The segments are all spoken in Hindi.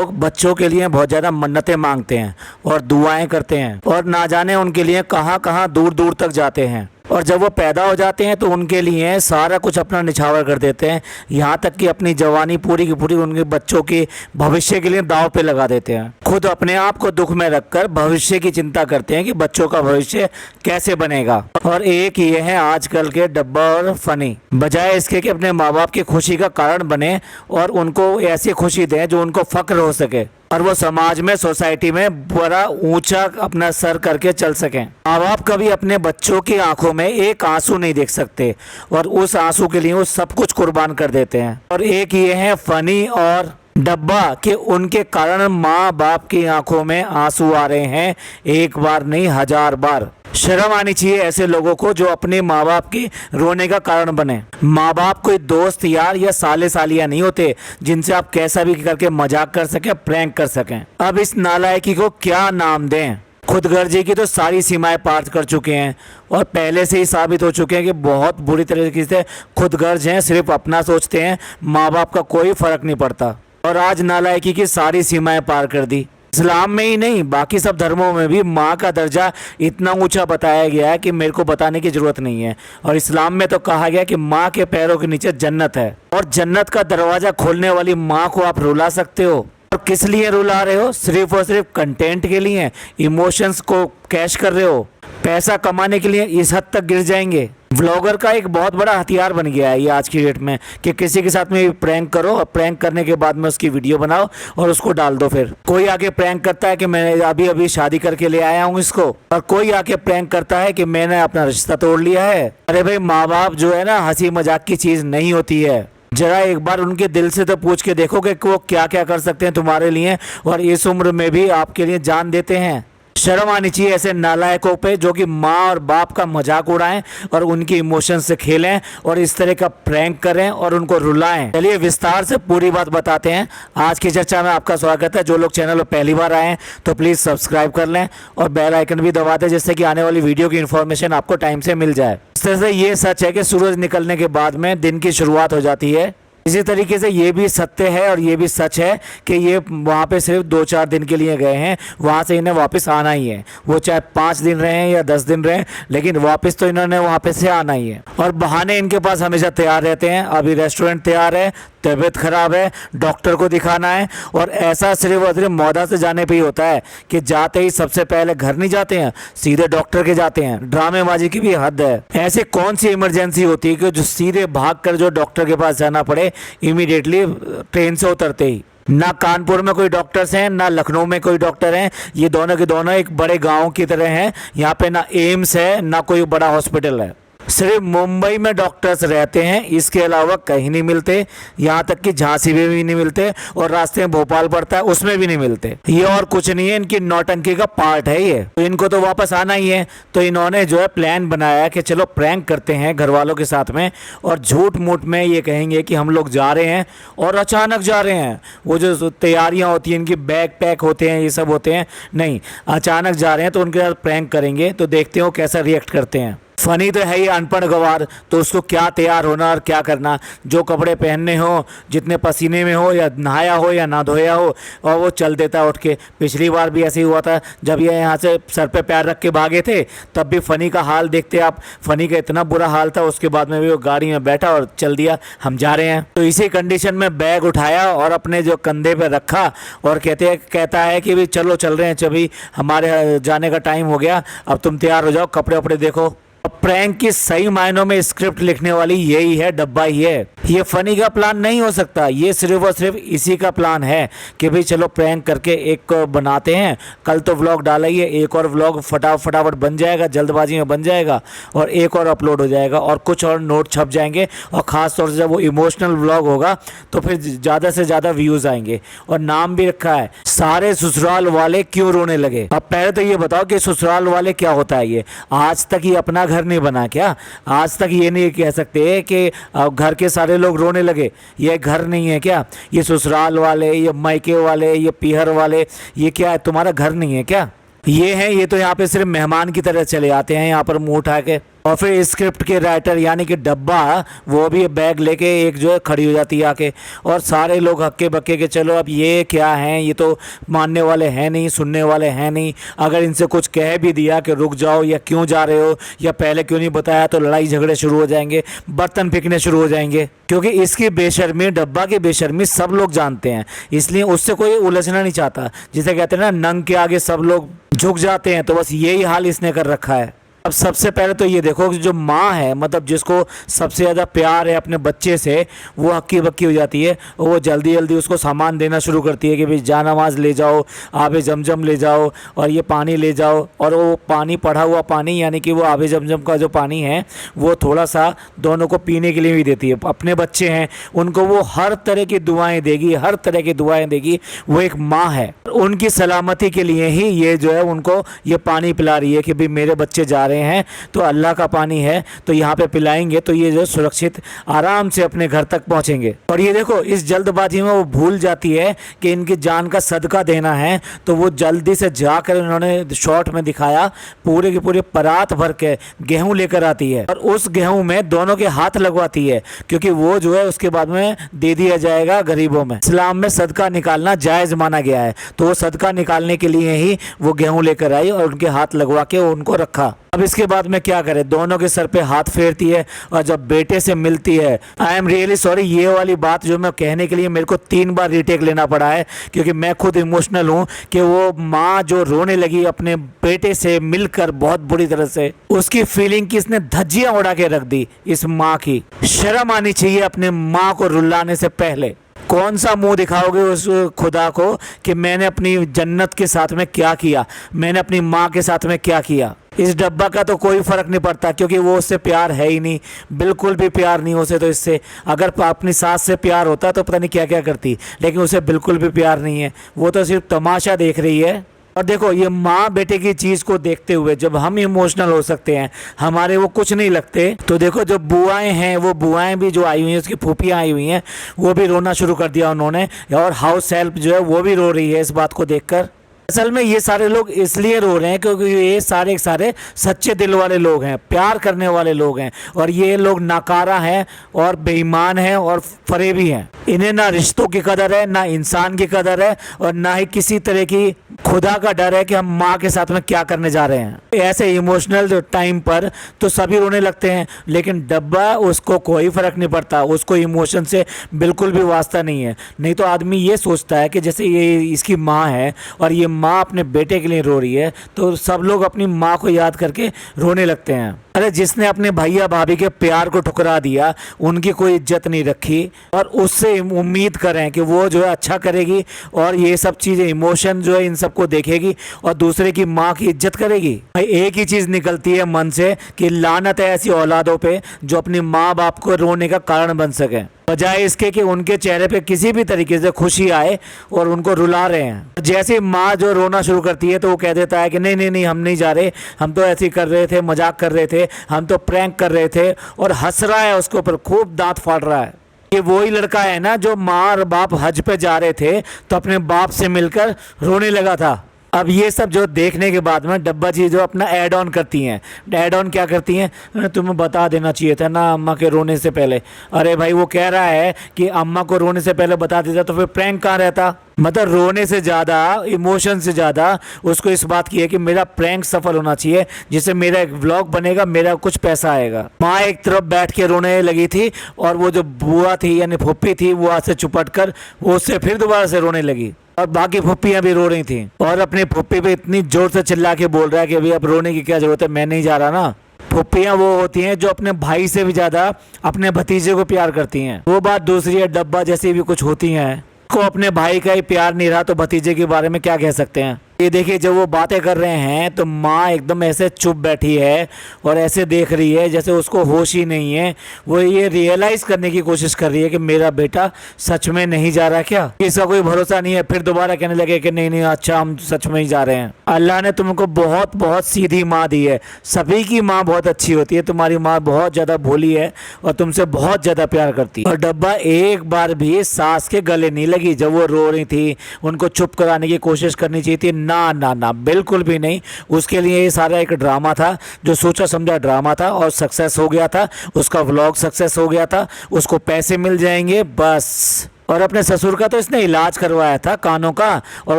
लोग बच्चों के लिए बहुत ज़्यादा मन्नतें मांगते हैं और दुआएं करते हैं और ना जाने उनके लिए कहाँ कहाँ दूर दूर तक जाते हैं। और जब वो पैदा हो जाते हैं तो उनके लिए सारा कुछ अपना निछावर कर देते हैं, यहाँ तक कि अपनी जवानी पूरी की पूरी उनके बच्चों के भविष्य के लिए दांव पे लगा देते हैं। खुद अपने आप को दुख में रखकर भविष्य की चिंता करते हैं कि बच्चों का भविष्य कैसे बनेगा। और एक ये है आजकल के डब्बा और फनी, बजाय इसके कि अपने माँ बाप की खुशी का कारण बने और उनको ऐसी खुशी दें जो उनको फक्र हो सके और वो समाज में, सोसाइटी में बड़ा ऊंचा अपना सर करके चल सकें। माँ बाप कभी अपने बच्चों की आंखों में एक आंसू नहीं देख सकते और उस आंसू के लिए वो सब कुछ कुर्बान कर देते हैं। और एक ये है फनी और डब्बा कि उनके कारण माँ बाप की आंखों में आंसू आ रहे हैं, एक बार नहीं 1000 बार। शर्म आनी चाहिए ऐसे लोगों को जो अपने माँ बाप की रोने का कारण बने। माँ बाप कोई दोस्त यार या साले सालियाँ नहीं होते जिनसे आप कैसा भी करके मजाक कर सकें, प्रैंक कर सकें। अब इस नालायकी को क्या नाम दें? खुदगर्जी की तो सारी सीमाएं पार कर चुके हैं और पहले से ही साबित हो चुके हैं कि बहुत बुरी तरीके से खुदगर्ज हैं, सिर्फ अपना सोचते हैं, माँ बाप का कोई फर्क नहीं पड़ता। और आज नालायकी की सारी सीमाएं पार कर दी। इस्लाम में ही नहीं बाकी सब धर्मों में भी माँ का दर्जा इतना ऊंचा बताया गया है कि मेरे को बताने की जरूरत नहीं है। और इस्लाम में तो कहा गया कि माँ के पैरों के नीचे जन्नत है और जन्नत का दरवाजा खोलने वाली माँ को आप रुला सकते हो। और किस लिए रुला रहे हो? सिर्फ और सिर्फ कंटेंट के लिए, इमोशंस को कैश कर रहे हो, पैसा कमाने के लिए इस हद तक गिर जाएंगे। व्लॉगर का एक बहुत बड़ा हथियार बन गया है ये आज की डेट में कि किसी के साथ में प्रैंक करो और प्रैंक करने के बाद में उसकी वीडियो बनाओ और उसको डाल दो। फिर कोई आके प्रैंक करता है कि मैं अभी अभी शादी करके ले आया हूँ इसको, और कोई आके प्रैंक करता है कि मैंने अपना रिश्ता तोड़ लिया है। अरे भाई, माँ बाप जो है ना हंसी मजाक की चीज नहीं होती है। जरा एक बार उनके दिल से तो पूछ के देखो कि वो क्या क्या कर सकते हैं तुम्हारे लिए, और इस उम्र में भी आपके लिए जान देते हैं। शर्म आनी चाहिए ऐसे नालायकों पे जो कि माँ और बाप का मजाक उड़ाएं और उनकी इमोशन से खेलें और इस तरह का प्रैंक करें और उनको रुलाएं। चलिए विस्तार से पूरी बात बताते हैं। आज की चर्चा में आपका स्वागत है। जो लोग चैनल पर पहली बार आए हैं तो प्लीज़ सब्सक्राइब कर लें और बेल आइकन भी दबा दें जिससे कि आने वाली वीडियो की इन्फॉर्मेशन आपको टाइम से मिल जाए। इस तरह से ये सच है कि सूरज निकलने के बाद में दिन की शुरुआत हो जाती है। इसी तरीके से ये भी सत्य है और ये भी सच है कि ये वहाँ पे सिर्फ 2-4 दिन के लिए गए हैं, वहाँ से इन्हें वापस आना ही है। वो चाहे 5 दिन रहे या 10 दिन रहे, लेकिन वापस तो इन्होंने वहाँ पे से आना ही है। और बहाने इनके पास हमेशा तैयार रहते हैं। अभी रेस्टोरेंट तैयार है, तबीयत खराब है, डॉक्टर को दिखाना है, और ऐसा सिर्फ और सिर्फ मौदा से जाने पे ही होता है कि जाते ही सबसे पहले घर नहीं जाते हैं, सीधे डॉक्टर के जाते हैं। ड्रामेबाजी की भी हद है। ऐसी कौन सी इमरजेंसी होती है कि जो सीधे भाग कर जो डॉक्टर के पास जाना पड़े इमीडिएटली ट्रेन से उतरते ही? ना कानपुर में कोई डॉक्टर्स हैं, ना लखनऊ में कोई डॉक्टर हैं। ये दोनों के दोनों एक बड़े गांव की तरह हैं। यहाँ पे ना एम्स है ना कोई बड़ा हॉस्पिटल है। सिर्फ मुंबई में डॉक्टर्स रहते हैं, इसके अलावा कहीं नहीं मिलते। यहाँ तक कि झांसी में भी नहीं मिलते और रास्ते में भोपाल पड़ता है उसमें भी नहीं मिलते। ये और कुछ नहीं है, इनकी नौटंकी का पार्ट है ये। तो इनको तो वापस आना ही है। तो इन्होंने जो है प्लान बनाया कि चलो प्रैंक करते हैं घर वालों के साथ में, और झूठ मूठ में ये कहेंगे कि हम लोग जा रहे हैं, और अचानक जा रहे हैं। वो जो तैयारियाँ होती हैं, इनकी बैग पैक होते हैं, ये सब होते हैं, नहीं, अचानक जा रहे हैं तो उनके साथ प्रैंक करेंगे। तो देखते हो कैसा रिएक्ट करते हैं। फनी तो है ही अनपढ़ गवार, तो उसको क्या तैयार होना और क्या करना, जो कपड़े पहनने हो, जितने पसीने में हो, या नहाया हो या ना धोया हो, और वो चल देता उठ के। पिछली बार भी ऐसे ही हुआ था जब ये यहाँ से सर पे पैर रख के भागे थे, तब भी फनी का हाल देखते आप। फनी का इतना बुरा हाल था, उसके बाद में भी वो गाड़ी में बैठा और चल दिया, हम जा रहे हैं। तो इसी कंडीशन में बैग उठाया और अपने जो कंधे पे रखा और कहता है कि भी चलो चल रहे हैं, चभी हमारे जाने का टाइम हो गया, अब तुम तैयार हो जाओ, कपड़े वपड़े देखो। प्रैंक की सही मायनों में स्क्रिप्ट लिखने वाली यही है, डब्बा ही है। ये फनी का प्लान नहीं हो सकता, ये सिर्फ और सिर्फ इसी का प्लान है कि भाई चलो प्रैंक करके एक बनाते हैं। कल तो व्लॉग डाला ही है, एक और व्लॉग फटाफट बन जाएगा, जल्दबाजी में बन जाएगा, और एक और अपलोड हो जाएगा, और कुछ और नोट छप जाएंगे। और ख़ास तौर से जब वो इमोशनल व्लॉग होगा तो फिर ज़्यादा से ज़्यादा व्यूज़ आएंगे। और नाम भी रखा है, सारे ससुराल वाले क्यों रोने लगे। अब पहले तो ये बताओ कि ससुराल वाले क्या होता है। ये आज तक ये अपना घर नहीं बना क्या? आज तक ये नहीं कह सकते कि घर के सारे लोग रोने लगे। ये घर नहीं है क्या? ये ससुराल वाले, ये मायके वाले, ये पीहर वाले, ये क्या है? तुम्हारा घर नहीं है क्या? ये है, ये तो यहाँ पे सिर्फ मेहमान की तरह चले आते हैं यहाँ पर मुंह उठा के। और फिर स्क्रिप्ट के राइटर यानी कि डब्बा वो भी बैग लेके एक जो है खड़ी हो जाती है आके, और सारे लोग हक्के बक्के के चलो अब ये क्या हैं, ये तो मानने वाले हैं नहीं, सुनने वाले हैं नहीं, अगर इनसे कुछ कह भी दिया कि रुक जाओ या क्यों जा रहे हो या पहले क्यों नहीं बताया तो लड़ाई झगड़े शुरू हो जाएंगे, बर्तन फेंकने शुरू हो जाएंगे। क्योंकि इसकी बेशर्मी, डब्बा की बेशर्मी सब लोग जानते हैं, इसलिए उससे कोई उलझना नहीं चाहता। जिसे कहते हैं ना नंग के आगे सब लोग झुक जाते हैं, तो बस यही हाल इसने कर रखा है। अब सबसे पहले तो ये देखो कि जो माँ है, मतलब जिसको सबसे ज़्यादा प्यार है अपने बच्चे से, वो हक्की बक्की हो जाती है। वो जल्दी जल्दी उसको सामान देना शुरू करती है कि भाई जानमाज ले जाओ, आबे जमजम ले जाओ और ये पानी ले जाओ। और वो पानी, पड़ा हुआ पानी यानी कि वो आबे जमजम का जो पानी है वो थोड़ा सा दोनों को पीने के लिए भी देती है। अपने बच्चे हैं उनको वो हर तरह की दुआएँ देगी, हर तरह की दुआएँ देगी। वो एक माँ है, उनकी सलामती के लिए ही ये जो है उनको ये पानी पिला रही है कि भाई मेरे बच्चे जा रहे हैं तो अल्लाह का पानी है तो यहाँ पे पिलाएंगे तो ये जो सुरक्षित आराम से अपने घर तक पहुँचेंगे। और ये देखो इस जल्दबाजी में वो भूल जाती है कि इनकी जान का सदका देना है, तो वो जल्दी से जाकर उन्होंने शॉर्ट में दिखाया पूरे के पूरे परात भर के गेहूं लेकर आती है और उस गेहूं में दोनों के हाथ लगवाती है, क्योंकि वो जो है उसके बाद में दे दिया जाएगा गरीबों में। इस्लाम में सदका निकालना जायज़ माना गया है, तो वो सदका निकालने के लिए ही वो गेहूं लेकर आई और उनके हाथ लगवा के उनको रखा। अब इसके बाद में क्या करे, दोनों के सर पे हाथ फेरती है और जब बेटे से मिलती है, आई एम रियली सॉरी, ये वाली बात जो मैं कहने के लिए मेरे को 3 बार रीटेक लेना पड़ा है, क्योंकि मैं खुद इमोशनल हूँ कि वो माँ जो रोने लगी अपने बेटे से मिलकर बहुत बुरी तरह से, उसकी फीलिंग की इसने धज्जियाँ उड़ा के रख दी। इस माँ की शर्म आनी चाहिए अपने माँ को रुलाने से पहले। कौन सा मुंह दिखाओगे उस खुदा को कि मैंने अपनी जन्नत के साथ में क्या किया, मैंने अपनी माँ के साथ में क्या किया। इस डब्बा का तो कोई फ़र्क नहीं पड़ता, क्योंकि वो उससे प्यार है ही नहीं, बिल्कुल भी प्यार नहीं उसे। तो इससे अगर अपनी सास से प्यार होता तो पता नहीं क्या क्या करती, लेकिन उसे बिल्कुल भी प्यार नहीं है, वो तो सिर्फ तमाशा देख रही है। और देखो ये माँ बेटे की चीज़ को देखते हुए जब हम इमोशनल हो सकते हैं, हमारे वो कुछ नहीं लगते, तो देखो जो बुआएं हैं, वो बुआएं भी जो आई हुई हैं, उसकी फूफियाँ आई हुई हैं, वो भी रोना शुरू कर दिया उन्होंने। और हाउस हेल्प जो है वो भी रो रही है इस बात को देखकर। असल में ये सारे लोग इसलिए रो रहे हैं क्योंकि ये सारे सारे सच्चे दिल वाले लोग हैं, प्यार करने वाले लोग हैं, और ये लोग नाकारा हैं और बेईमान हैं और फरेबी हैं। इन्हें ना रिश्तों की कदर है, ना इंसान की कदर है, और ना ही किसी तरह की खुदा का डर है कि हम माँ के साथ में क्या करने जा रहे हैं। ऐसे इमोशनल टाइम पर तो सभी रोने लगते हैं, लेकिन डब्बा उसको कोई फ़र्क नहीं पड़ता, उसको इमोशन से बिल्कुल भी वास्ता नहीं है। नहीं तो आदमी ये सोचता है कि जैसे ये इसकी माँ है और ये माँ अपने बेटे के लिए रो रही है, तो सब लोग अपनी माँ को याद करके रोने लगते हैं। अरे जिसने अपने भैया भाभी के प्यार को ठुकरा दिया, उनकी कोई इज्जत नहीं रखी, और उससे उम्मीद करें कि वो जो है अच्छा करेगी और ये सब चीज़ें इमोशन जो है इन सबको देखेगी और दूसरे की माँ की इज्जत करेगी। भाई एक ही चीज़ निकलती है मन से कि लानत है ऐसी औलादों पे जो अपनी माँ बाप को रोने का कारण बन सके, बजाय इसके कि उनके चेहरे पे किसी भी तरीके से खुशी आए और उनको रुला रहे हैं। जैसे माँ जो रोना शुरू करती है तो वो कह देता है कि नहीं नहीं नहीं, हम नहीं जा रहे, हम तो ऐसे ही कर रहे थे, मजाक कर रहे थे, हम तो प्रैंक कर रहे थे, और हंस रहा है उसके ऊपर, खूब दांत फाड़ रहा है। ये वही लड़का है ना जो माँ और बाप हज पे जा रहे थे तो अपने बाप से मिलकर रोने लगा था। अब ये सब जो देखने के बाद में डब्बा जी जो अपना ऐड ऑन करती हैं, ऐड ऑन क्या करती हैं, तुम्हें बता देना चाहिए था ना अम्मा के रोने से पहले। अरे भाई वो कह रहा है कि अम्मा को रोने से पहले बता देता तो फिर प्रैंक कहाँ रहता। मतलब रोने से ज़्यादा, इमोशन से ज़्यादा उसको इस बात की है कि मेरा प्रैंक सफल होना चाहिए, जिससे मेरा एक व्लॉग बनेगा, मेरा कुछ पैसा आएगा। माँ एक तरफ बैठ के रोने लगी थी और वो जो बुआ थी यानी फुप्पी थी वो हाथ से चुपट कर वो उससे फिर दोबारा से रोने लगी, और बाकी फुप्पियाँ भी रो रही थी। और अपनी फुप्पी पे इतनी जोर से चिल्ला के बोल रहा है कि अभी अब रोने की क्या जरूरत है, मैं नहीं जा रहा ना। फुप्पियाँ वो होती हैं जो अपने भाई से भी ज़्यादा अपने भतीजे को प्यार करती हैं। वो बात दूसरी है, डब्बा जैसी भी कुछ होती हैं, को अपने भाई का ही प्यार नहीं रहा तो भतीजे के बारे में क्या कह सकते हैं। ये देखिए जब वो बातें कर रहे हैं तो माँ एकदम ऐसे चुप बैठी है और ऐसे देख रही है जैसे उसको होश ही नहीं है। वो ये रियलाइज़ करने की कोशिश कर रही है कि मेरा बेटा सच में नहीं जा रहा क्या, इसका कोई भरोसा नहीं है। फिर दोबारा कहने लगे कि नहीं नहीं अच्छा हम सच में ही जा रहे हैं। अल्लाह ने तुमको बहुत बहुत सीधी माँ दी है, सभी की माँ बहुत अच्छी होती है, तुम्हारी माँ बहुत ज़्यादा भोली है और तुमसे बहुत ज़्यादा प्यार करती है। और डब्बा एक बार भी सास के गले नहीं लगी जब वो रो रही थी, उनको चुप कराने की कोशिश करनी चाहिए थी, ना ना ना, बिल्कुल भी नहीं। उसके लिए ये सारा एक ड्रामा था, जो सोचा समझा ड्रामा था, और सक्सेस हो गया था। उसका व्लॉग सक्सेस हो गया था, उसको पैसे मिल जाएंगे बस। और अपने ससुर का तो इसने इलाज करवाया था कानों का, और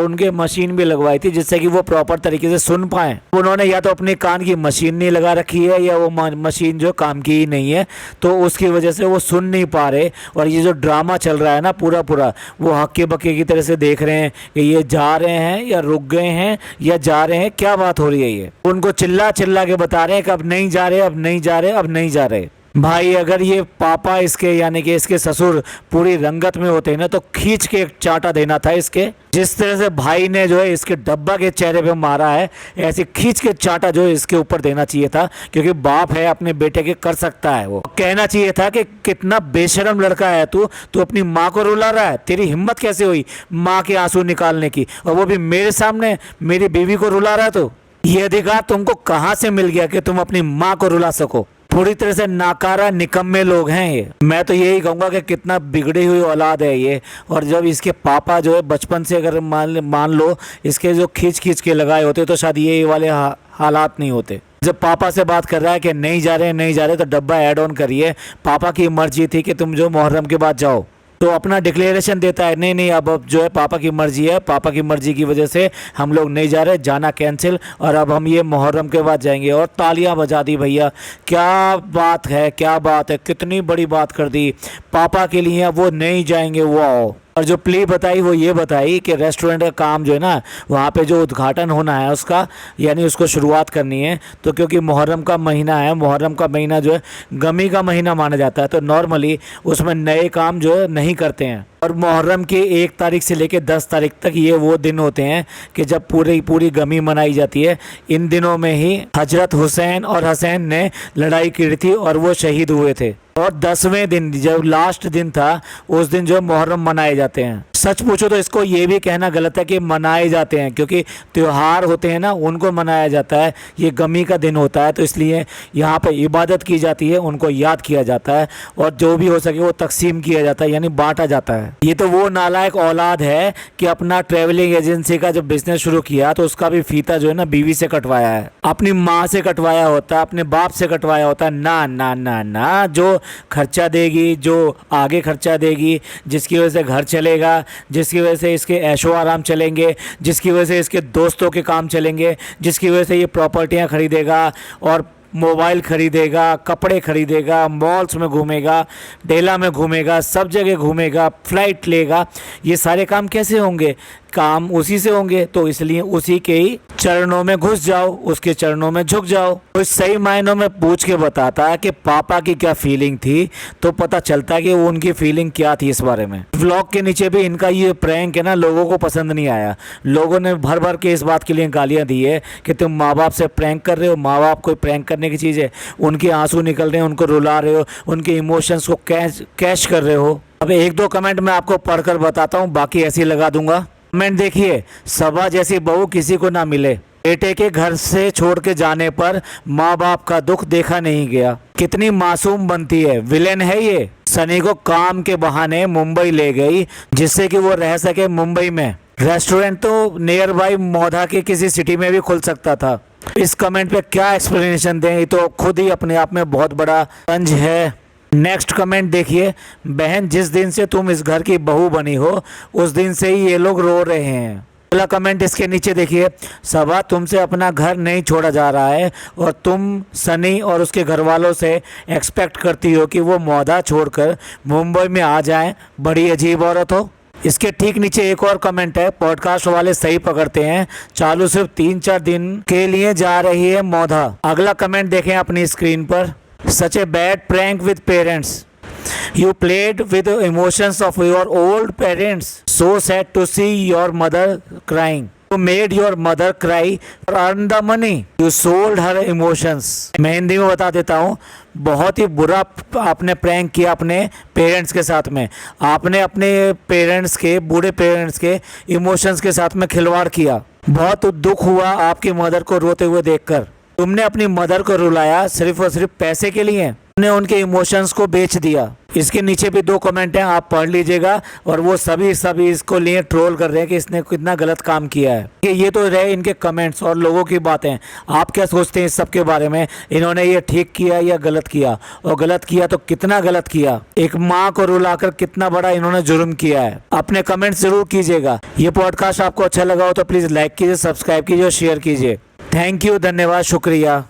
उनके मशीन भी लगवाई थी जिससे कि वो प्रॉपर तरीके से सुन पाए। उन्होंने या तो अपने कान की मशीन नहीं लगा रखी है, या वो मशीन जो काम की ही नहीं है, तो उसकी वजह से वो सुन नहीं पा रहे। और ये जो ड्रामा चल रहा है ना पूरा पूरा, वो हक्के बक्के की तरह से देख रहे हैं कि ये जा रहे हैं या रुक गए हैं या जा रहे हैं, क्या बात हो रही है। ये उनको चिल्ला चिल्ला के बता रहे हैं कि अब नहीं जा रहे, अब नहीं जा रहे, अब नहीं जा रहे। भाई अगर ये पापा इसके यानी कि इसके ससुर पूरी रंगत में होते ना, तो खींच के एक चांटा देना था इसके। जिस तरह से भाई ने जो है इसके डब्बा के चेहरे पे मारा है, ऐसे खींच के चांटा जो है इसके ऊपर देना चाहिए था, क्योंकि बाप है अपने बेटे के, कर सकता है। वो कहना चाहिए था कि कितना बेशरम लड़का है तू अपनी माँ को रुला रहा है, तेरी हिम्मत कैसे हुई माँ के आंसू निकालने की, और वो भी मेरे सामने मेरी बीवी को रुला रहा है। तो ये अधिकार तुमको कहाँ से मिल गया कि तुम अपनी माँ को रुला सको। पूरी तरह से नाकारा निकम्मे लोग हैं ये। मैं तो यही कहूँगा कि कितना बिगड़ी हुई औलाद है ये। और जब इसके पापा जो है बचपन से अगर मान लो इसके जो खींच के लगाए होते, तो शायद ये वाले हालात नहीं होते। जब पापा से बात कर रहा है कि नहीं जा रहे, तो डब्बा ऐड ऑन करिए। पापा की मर्जी थी कि तुम जो मुहर्रम के बाद जाओ, तो अपना डिक्लेरेशन देता है नहीं अब जो है पापा की मर्जी है, पापा की मर्जी की वजह से हम लोग नहीं जा रहे, जाना कैंसिल, और अब हम ये मुहर्रम के बाद जाएंगे। और तालियां बजा दी भैया, क्या बात है, क्या बात है, कितनी बड़ी बात कर दी। पापा के लिए वो नहीं जाएंगे, वो आओ। और जो प्ली बताई वो ये बताई कि रेस्टोरेंट का काम जो है ना, वहाँ पे जो उद्घाटन होना है उसका, यानी उसको शुरुआत करनी है। तो क्योंकि मुहर्रम का महीना है, मुहर्रम का महीना जो है गमी का महीना माना जाता है, तो नॉर्मली उसमें नए काम जो है नहीं करते हैं। और मुहर्रम की 1 तारीख से लेकर 10 तारीख तक ये वो दिन होते हैं कि जब पूरी गमी मनाई जाती है। इन दिनों में ही हजरत हुसैन और हसैन ने लड़ाई की थी और वो शहीद हुए थे। और 10वें दिन जब लास्ट दिन था, उस दिन जो मुहर्रम मनाए जाते हैं। सच पूछो तो इसको ये भी कहना गलत है कि मनाए जाते हैं, क्योंकि त्यौहार होते हैं ना, उनको मनाया जाता है। ये गमी का दिन होता है, तो इसलिए यहाँ पे इबादत की जाती है, उनको याद किया जाता है, और जो भी हो सके वो तकसीम किया जाता है, यानी बांटा जाता है। ये तो वो नालायक औलाद है कि अपना ट्रेवलिंग एजेंसी का जब बिजनेस शुरू किया, तो उसका भी फीता जो है ना बीवी से कटवाया है, अपनी माँ से कटवाया होता है, अपने बाप से कटवाया होता है। ना ना ना ना, जो खर्चा देगी, जो आगे खर्चा देगी, जिसकी वजह से घर चलेगा, जिसकी वजह से इसके ऐशो आराम चलेंगे, जिसकी वजह से इसके दोस्तों के काम चलेंगे, जिसकी वजह से ये प्रॉपर्टियां खरीदेगा और मोबाइल खरीदेगा, कपड़े खरीदेगा, मॉल्स में घूमेगा, डेला में घूमेगा, सब जगह घूमेगा, फ्लाइट लेगा, ये सारे काम कैसे होंगे? काम उसी से होंगे। तो इसलिए उसी के ही चरणों में घुस जाओ, उसके चरणों में झुक जाओ। तो सही मायनों में पूछ के बताता कि पापा की क्या फीलिंग थी, तो पता चलता कि वो उनकी फीलिंग क्या थी इस बारे में। व्लॉग के नीचे भी इनका ये प्रैंक है ना, लोगों को पसंद नहीं आया। लोगों ने भर भर के इस बात के लिए गालियां दी है कि तुम माँ बाप से प्रैंक कर रहे हो। माँ बाप कोई प्रैंक करने की चीज़ है? उनके आंसू निकल रहे हैं, उनको रुला रहे हो, उनके इमोशंस को कैश कर रहे हो। अब 1-2 कमेंट मैं आपको पढ़कर बताता हूँ, बाकी ऐसे ही लगा दूंगा। कमेंट देखिए, सबा जैसी बहू किसी को ना मिले। बेटे के घर से छोड़ के जाने पर माँ बाप का दुख देखा नहीं गया। कितनी मासूम बनती है, विलेन है ये। सनी को काम के बहाने मुंबई ले गई जिससे कि वो रह सके मुंबई में। रेस्टोरेंट तो नियर बाई मौधा के किसी सिटी में भी खुल सकता था। इस कमेंट पे क्या एक्सप्लेनेशन दें, ये तो खुद ही अपने आप में बहुत बड़ा तंज है। नेक्स्ट कमेंट देखिए, बहन जिस दिन से तुम इस घर की बहू बनी हो उस दिन से ही ये लोग रो रहे हैं। अगला कमेंट इसके नीचे देखिए, सबा तुमसे अपना घर नहीं छोड़ा जा रहा है और तुम सनी और उसके घर वालों से एक्सपेक्ट करती हो कि वो मौधा छोड़कर मुंबई में आ जाएं। बड़ी अजीब औरत हो। इसके ठीक नीचे एक और कमेंट है, पॉडकास्ट वाले सही पकड़ते हैं, चालू सिर्फ 3-4 दिन के लिए जा रही है मौधा। अगला कमेंट देखें अपनी स्क्रीन पर, such a bad prank with parents. You played with the emotions of your old parents. So sad to see your mother crying. You made your mother cry or earn the money. You sold her emotions. मैं हिंदी में बता देता हूँ, बहुत ही बुरा आपने प्रैंक किया अपने पेरेंट्स के साथ में। आपने अपने पेरेंट्स के, बूढ़े पेरेंट्स के इमोशंस के साथ में खिलवाड़ किया। बहुत दुख हुआ आपकी मदर को रोते हुए देखकर। तुमने अपनी मदर को रुलाया सिर्फ और सिर्फ पैसे के लिए। तुमने उनके इमोशंस को बेच दिया। इसके नीचे भी 2 कमेंट हैं, आप पढ़ लीजिएगा। और वो सभी इसको लिए ट्रोल कर रहे हैं कि इसने कितना गलत काम किया है। ये तो रहे इनके कमेंट्स और लोगों की बातें। आप क्या सोचते हैं इस सब के बारे में? इन्होंने ये ठीक किया या गलत किया? और गलत किया तो कितना गलत किया? एक माँ को रुलाकर कितना बड़ा इन्होंने जुर्म किया है। अपने कमेंट्स जरूर कीजिएगा। ये पॉडकास्ट आपको अच्छा लगा हो तो प्लीज़ लाइक कीजिए, सब्सक्राइब कीजिए और शेयर कीजिए। थैंक यू, धन्यवाद, शुक्रिया।